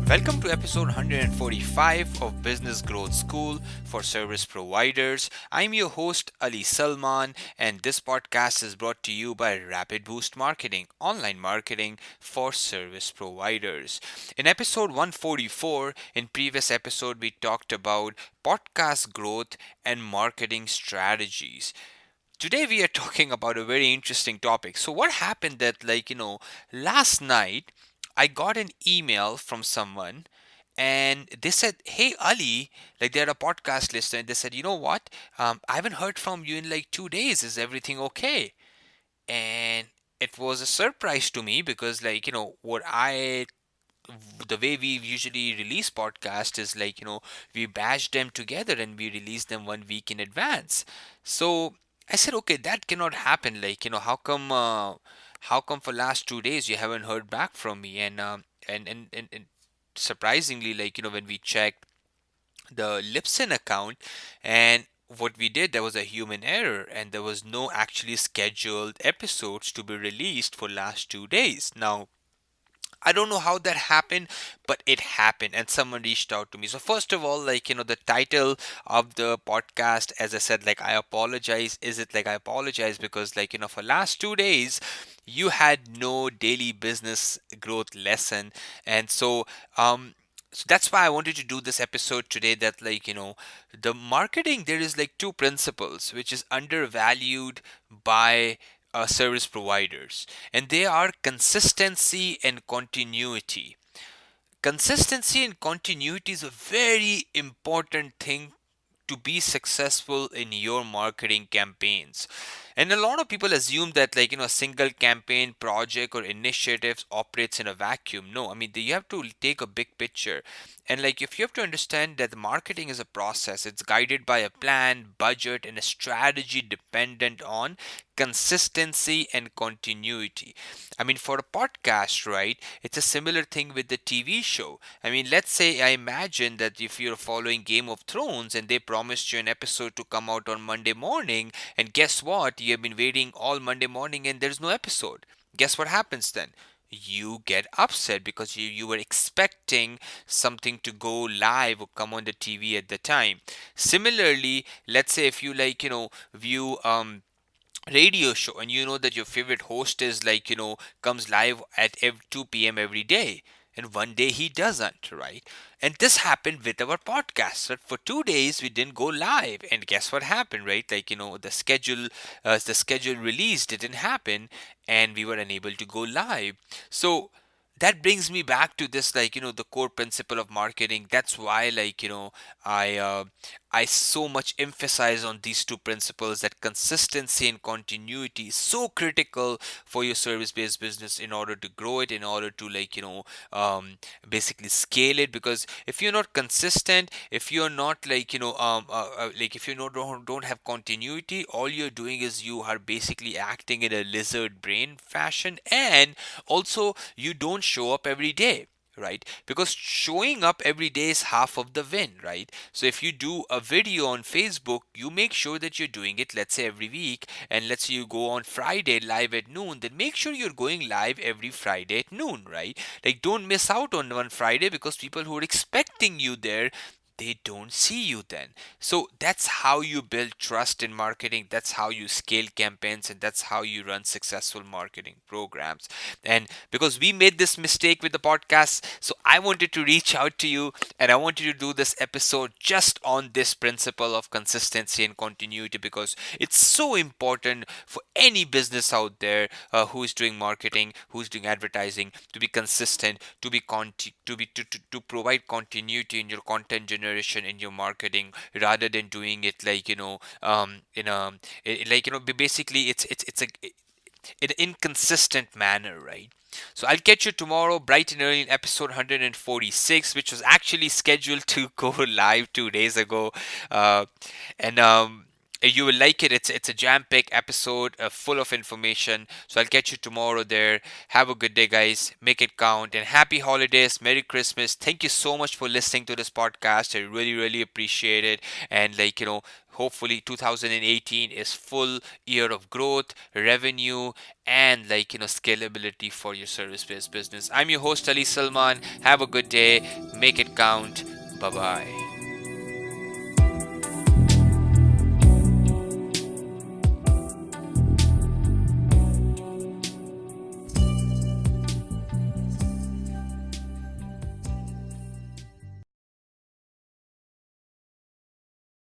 Welcome to episode 145 of Business Growth School for Service Providers. I'm your host Ali Salman, and this podcast is brought to you by Rapid Boost Marketing, online marketing for service providers. In episode 144, in previous episode we talked about podcast growth and marketing strategies. Today we are talking about a very interesting topic. So what happened that last night I got an email from someone and they said, "Hey Ali, like they're a podcast listener, and they said, you know what? I haven't heard from you in like 2 days. Is everything okay?" And it was a surprise to me because the way we usually release podcasts is we batch them together and we release them 1 week in advance. So I said, okay, that cannot happen. How come for last 2 days you haven't heard back from me? And surprisingly, when we checked the Lipson account, and what we did, there was a human error and there was no actually scheduled episodes to be released for last 2 days. Now I don't know how that happened, but it happened, and someone reached out to me. So first of all, the title of the podcast, as I said, I apologize. Is it like I apologize because for last 2 days, you had no daily business growth lesson, and so that's why I wanted to do this episode today. That the marketing, there is like two principles which is undervalued by service providers, and they are consistency and continuity. Consistency and continuity is a very important thing to be successful in your marketing campaigns. And a lot of people assume that a single campaign project or initiatives operates in a vacuum. No, I mean you have to take a big picture. And if you have to understand that the marketing is a process, it's guided by a plan, budget, and a strategy dependent on consistency and continuity. I mean, for a podcast, right, it's a similar thing with the TV show. I mean, let's say I imagine that if you're following Game of Thrones and they promised you an episode to come out on Monday morning, and guess what? You have been waiting all Monday morning and there's no episode. Guess what happens then? You get upset because you were expecting something to go live or come on the TV at the time. Similarly, let's say if you view radio show and you know that your favorite host is comes live at 2 p.m. every day, and one day he doesn't, right? And this happened with our podcast, that for 2 days we didn't go live, and guess what happened, right? The schedule release didn't happen and we were unable to go live. So that brings me back to this, the core principle of marketing. That's why I so much emphasize on these two principles, that consistency and continuity is so critical for your service based business in order to grow it, in order to basically scale it. Because if you're not consistent, if you're not if you don't have continuity, all you're doing is you are basically acting in a lizard brain fashion, and also you don't show up every day, right? Because showing up every day is half of the win, right? So if you do a video on Facebook, you make sure that you're doing it, let's say every week, and let's say you go on Friday live at noon, then make sure you're going live every Friday at noon, right? Like, don't miss out on one Friday, because people who are expecting you there, they don't see you then. So that's how you build trust in marketing. That's how you scale campaigns, and that's how you run successful marketing programs. And because we made this mistake with the podcast, so I wanted to reach out to you, and I wanted to do this episode just on this principle of consistency and continuity, because it's so important for any business out there who is doing marketing, who's doing advertising, to be consistent, to be to provide continuity in your content generation, in your marketing, rather than doing it in a basically it's a in an inconsistent manner, right? So I'll catch you tomorrow bright and early in episode 146, which was actually scheduled to go live 2 days ago. And you will like it. It's a jam-packed episode full of information. So I'll catch you tomorrow there. Have a good day, guys. Make it count, and happy holidays. Merry Christmas. Thank you so much for listening to this podcast. I really, really appreciate it. And hopefully 2018 is full year of growth, revenue, and scalability for your service based business. I'm your host Ali Salman. Have a good day, make it count. Bye bye.